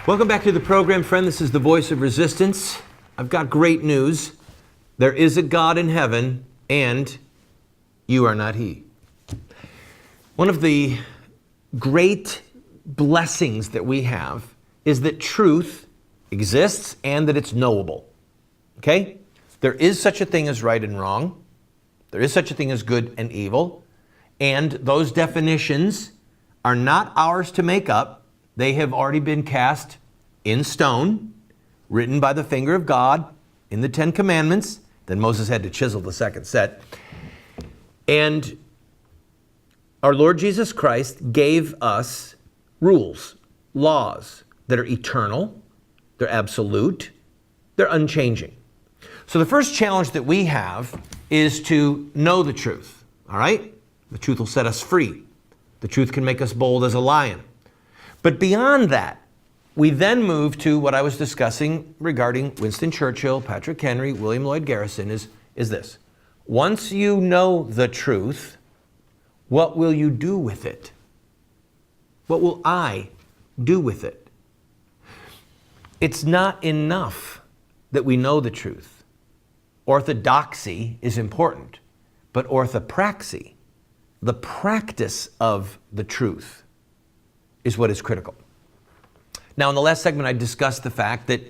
Welcome back to the program, friend. This is the Voice of Resistance. I've got great news. There is a God in heaven, and you are not He. One of the great blessings that we have is that truth exists and that it's knowable. Okay? There is such a thing as right and wrong. There is such a thing as good and evil. And those definitions are not ours to make up. They have already been cast in stone, written by the finger of God in the Ten Commandments. Then Moses had to chisel the second set. And our Lord Jesus Christ gave us rules, laws that are eternal, they're absolute, they're unchanging. So the first challenge that we have is to know the truth, all right? The truth will set us free. The truth can make us bold as a lion. But beyond that, we then move to what I was discussing regarding Winston Churchill, Patrick Henry, William Lloyd Garrison is this. Once you know the truth, what will you do with it? What will I do with it? It's not enough that we know the truth. Orthodoxy is important, but orthopraxy, the practice of the truth, is what is critical. Now, in the last segment, I discussed the fact that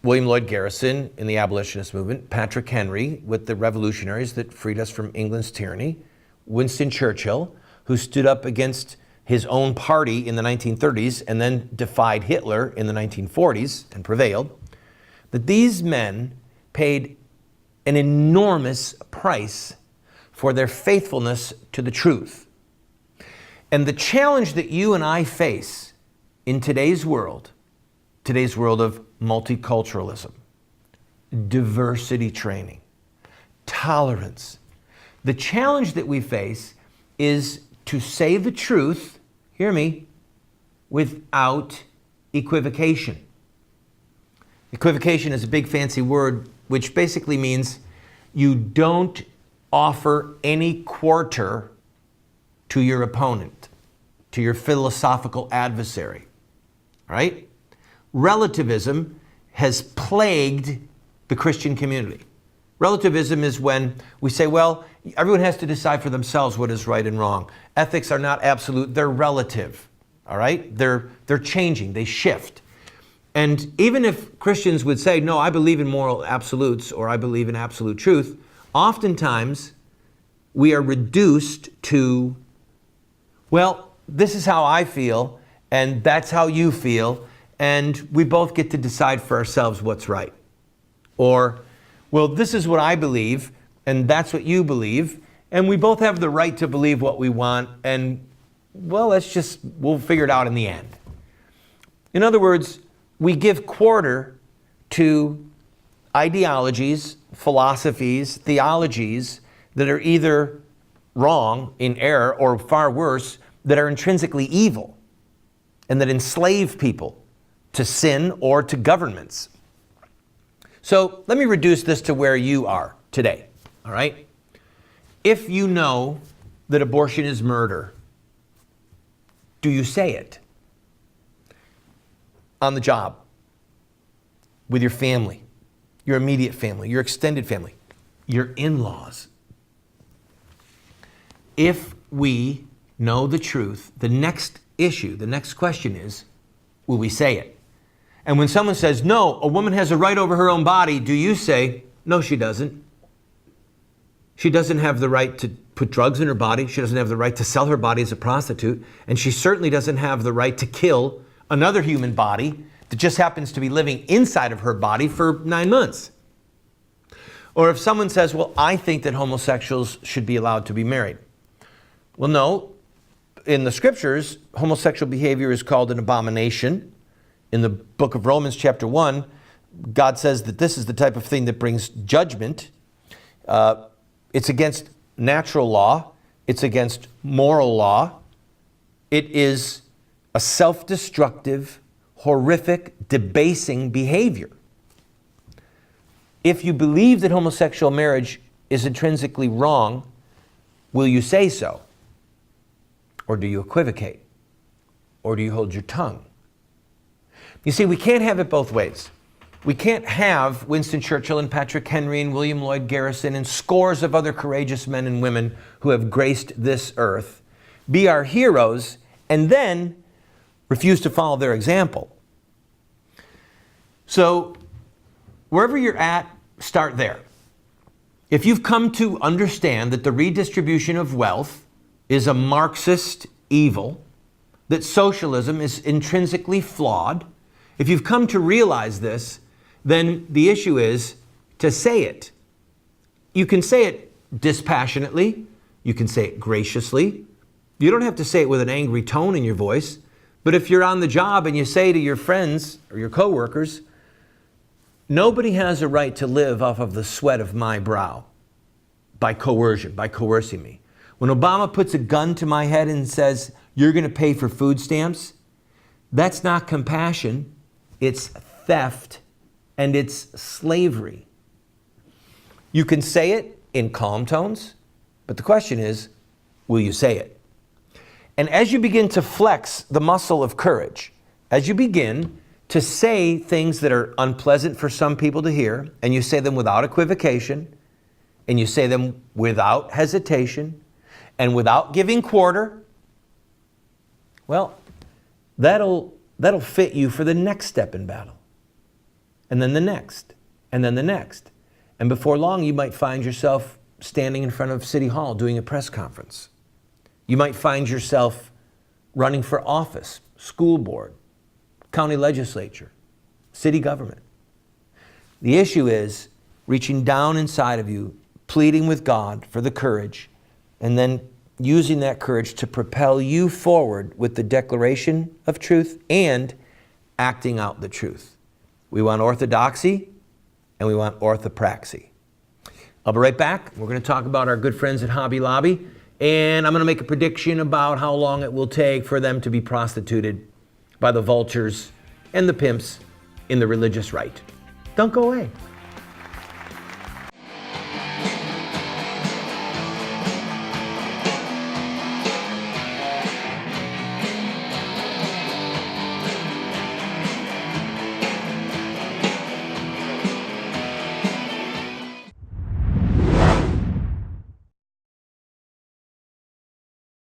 William Lloyd Garrison in the abolitionist movement, Patrick Henry with the revolutionaries that freed us from England's tyranny, Winston Churchill, who stood up against his own party in the 1930s and then defied Hitler in the 1940s and prevailed, that these men paid an enormous price for their faithfulness to the truth. And the challenge that you and I face in today's world of multiculturalism, diversity training, tolerance, the challenge that we face is to say the truth, hear me, without equivocation. Equivocation is a big fancy word which basically means you don't offer any quarter to your opponent, to your philosophical adversary, right? Relativism has plagued the Christian community. Relativism is when we say, well, everyone has to decide for themselves what is right and wrong. Ethics are not absolute, they're relative, all right? They're changing, they shift. And even if Christians would say, no, I believe in moral absolutes or I believe in absolute truth, oftentimes we are reduced to, well, this is how I feel and that's how you feel, and we both get to decide for ourselves what's right. Or, well, this is what I believe and that's what you believe, and we both have the right to believe what we want, and, well, we'll figure it out in the end. In other words, we give quarter to ideologies, philosophies, theologies that are either wrong, in error, or far worse, that are intrinsically evil and that enslave people to sin or to governments. So let me reduce this to where you are today, all right? If you know that abortion is murder, do you say it? On the job, with your family, your immediate family, your extended family, your in-laws. If we know the truth, the next question is, will we say it? And when someone says, no, a woman has a right over her own body, do you say, no, she doesn't? She doesn't have the right to put drugs in her body. She doesn't have the right to sell her body as a prostitute. And she certainly doesn't have the right to kill another human body that just happens to be living inside of her body for 9 months. Or if someone says, well, I think that homosexuals should be allowed to be married. Well, no. In the scriptures, homosexual behavior is called an abomination. In the book of Romans chapter 1, God says that this is the type of thing that brings judgment. It's against natural law. It's against moral law. It is a self-destructive, horrific, debasing behavior. If you believe that homosexual marriage is intrinsically wrong, will you say so? Or do you equivocate? Or do you hold your tongue? You see, we can't have it both ways. We can't have Winston Churchill and Patrick Henry and William Lloyd Garrison and scores of other courageous men and women who have graced this earth be our heroes and then refuse to follow their example. So, wherever you're at, start there. If you've come to understand that the redistribution of wealth is a Marxist evil, that socialism is intrinsically flawed, if you've come to realize this, then the issue is to say it. You can say it dispassionately. You can say it graciously. You don't have to say it with an angry tone in your voice. But if you're on the job and you say to your friends or your coworkers, nobody has a right to live off of the sweat of my brow by coercion, by coercing me. When Obama puts a gun to my head and says, you're going to pay for food stamps, that's not compassion. It's theft and it's slavery. You can say it in calm tones, but the question is, will you say it? And as you begin to flex the muscle of courage, as you begin to say things that are unpleasant for some people to hear, and you say them without equivocation, and you say them without hesitation, and without giving quarter, well, that'll fit you for the next step in battle. And then the next, and then the next. And before long, you might find yourself standing in front of City Hall doing a press conference. You might find yourself running for office, school board, county legislature, city government. The issue is reaching down inside of you, pleading with God for the courage, and then using that courage to propel you forward with the declaration of truth and acting out the truth. We want orthodoxy and we want orthopraxy. I'll be right back. We're going to talk about our good friends at Hobby Lobby, and I'm going to make a prediction about how long it will take for them to be prostituted by the vultures and the pimps in the religious right. Don't go away.